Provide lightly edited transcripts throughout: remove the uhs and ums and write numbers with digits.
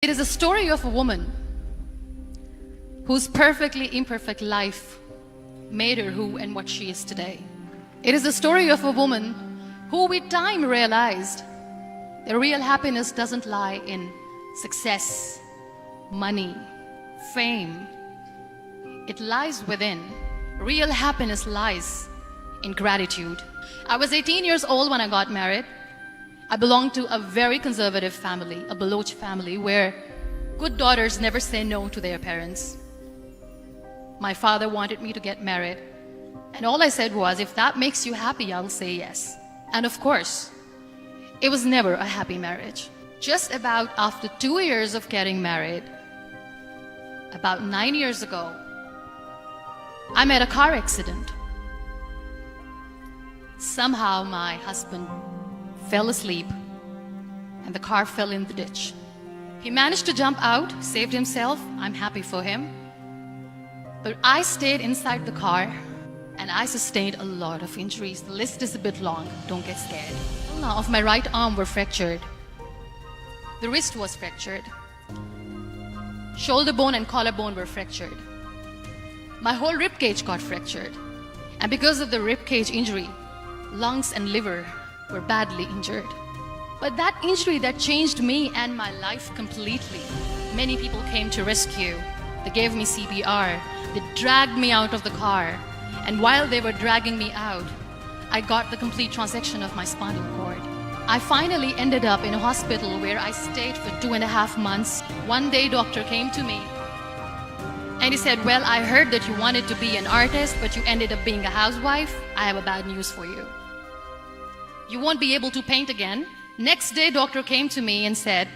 It is a story of a woman whose perfectly imperfect life made her who and what she is today. It is a story of a woman who with time realized the real happiness doesn't lie in success, money, fame. It lies within. Real happiness lies in gratitude. I was 18 years old when I got married. I belonged to a very conservative family, a Baloch family, where good daughters never say no to their parents. My father wanted me to get married, and all I said was, if that makes you happy, I'll say yes. And of course, it was never a happy marriage. Just about after 2 years of getting married, about 9 years ago, I met a car accident. Somehow my husband fell asleep and the car fell in the ditch. He managed to jump out, saved himself. I'm happy for him. But I stayed inside the car and I sustained a lot of injuries. The list is a bit long, don't get scared. The ulna of my right arm were fractured. The wrist was fractured. Shoulder bone and collarbone were fractured. My whole rib cage got fractured. And because of the rib cage injury, lungs and liver were badly injured. But that injury that changed me and my life completely. Many people came to rescue. They gave me CPR. They dragged me out of the car. And while they were dragging me out, I got the complete transection of my spinal cord. I finally ended up in a hospital where I stayed for 2.5 months. One day, doctor came to me and he said, well, I heard that you wanted to be an artist, but you ended up being a housewife. I have a bad news for you. You won't be able to paint again. Next day, doctor came to me and said,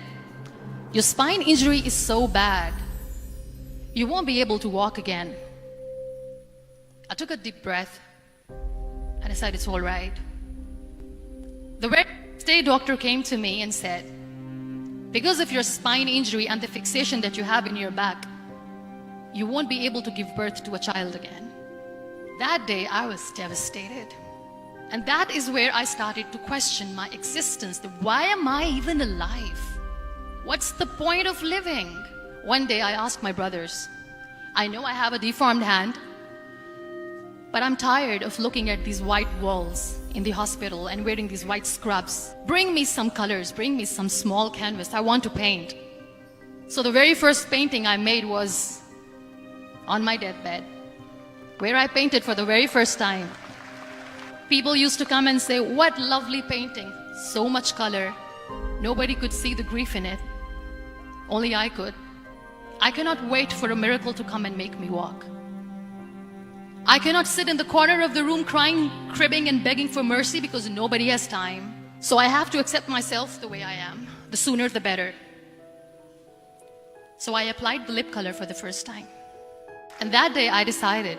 your spine injury is so bad, you won't be able to walk again. I took a deep breath and I said, it's all right. The next day, doctor came to me and said, because of your spine injury and the fixation that you have in your back, you won't be able to give birth to a child again. That day, I was devastated. And that is where I started to question my existence. Why am I even alive? What's the point of living? One day I asked my brothers, I know I have a deformed hand, but I'm tired of looking at these white walls in the hospital and wearing these white scrubs. Bring me some colors, bring me some small canvas. I want to paint. So the very first painting I made was on my deathbed, where I painted for the very first time. People used to come and say, what lovely painting, so much color. Nobody could see the grief in it. Only I could. I cannot wait for a miracle to come and make me walk. I cannot sit in the corner of the room crying, cribbing and begging for mercy because nobody has time. So I have to accept myself the way I am. The sooner the better. So I applied the lip color for the first time. And that day I decided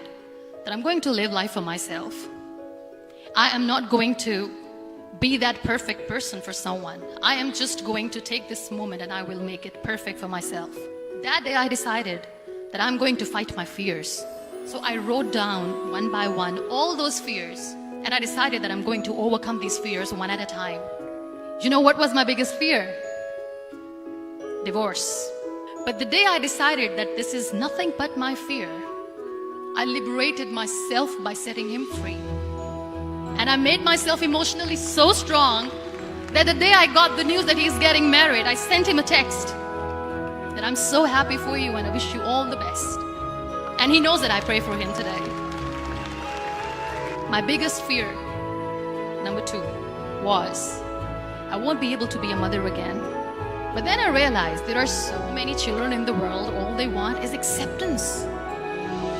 that I'm going to live life for myself. I am not going to be that perfect person for someone. I am just going to take this moment and I will make it perfect for myself. That day I decided that I'm going to fight my fears. So I wrote down one by one all those fears and I decided that I'm going to overcome these fears one at a time. You know what was my biggest fear? Divorce. But the day I decided that this is nothing but my fear, I liberated myself by setting him free. And I made myself emotionally so strong that the day I got the news that he's getting married, I sent him a text that I'm so happy for you and I wish you all the best. And he knows that I pray for him today. My biggest fear, number 2, was I won't be able to be a mother again. But then I realized there are so many children in the world, all they want is acceptance.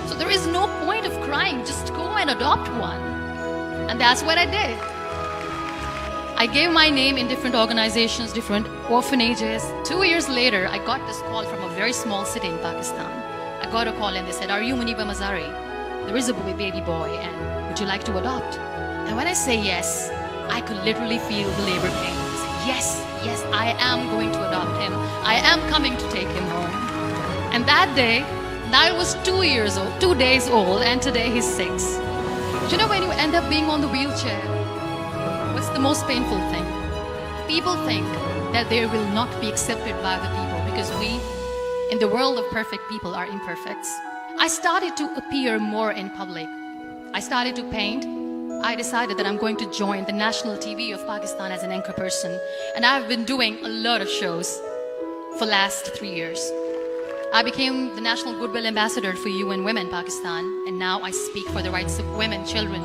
So there is no point of crying, just go and adopt one. And that's what I did. I gave my name in different organizations, different orphanages. 2 years later, I got this call from a very small city in Pakistan. I got a call and they said, are you Muniba Mazari? There is a baby boy and would you like to adopt? And when I say yes, I could literally feel the labor pain. I said, yes, I am going to adopt him. I am coming to take him home. And that day, I was 2 years old, 2 days old, and today he's 6. You know, when you end up being on the wheelchair, what's the most painful thing? People think that they will not be accepted by the people because we, in the world of perfect people, are imperfect. I started to appear more in public. I started to paint. I decided that I'm going to join the national TV of Pakistan as an anchor person. And I've been doing a lot of shows for the last 3 years. I became the National Goodwill Ambassador for UN Women Pakistan, and now I speak for the rights of women, children.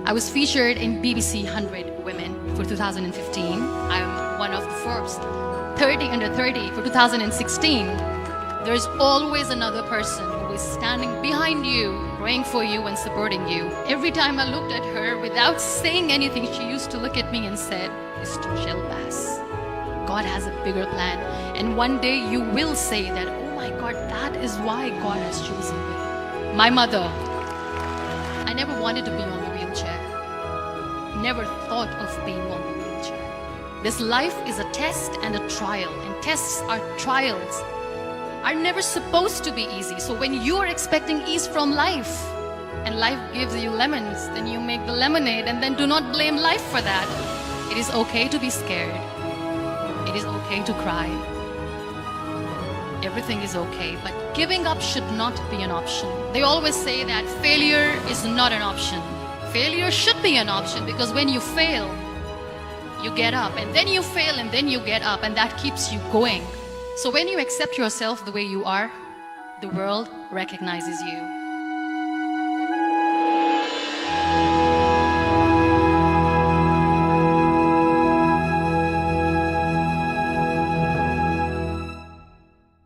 I was featured in BBC 100 Women for 2015. I am one of the Forbes 30 under 30 for 2016. There's always another person who is standing behind you, praying for you and supporting you. Every time I looked at her, without saying anything, she used to look at me and said, "Mr. Shelbas, God has a bigger plan. And one day you will say that, oh my God, that is why God has chosen me." My mother, I never wanted to be on the wheelchair. Never thought of being on the wheelchair. This life is a test and a trial, and tests are trials are never supposed to be easy. So when you are expecting ease from life and life gives you lemons, then you make the lemonade, and then do not blame life for that. It is okay to be scared. It is okay to cry. Everything is okay, but giving up should not be an option. They always say that failure is not an option. Failure should be an option, because when you fail, you get up, and then you fail, and then you get up, and that keeps you going. So when you accept yourself the way you are, the world recognizes you.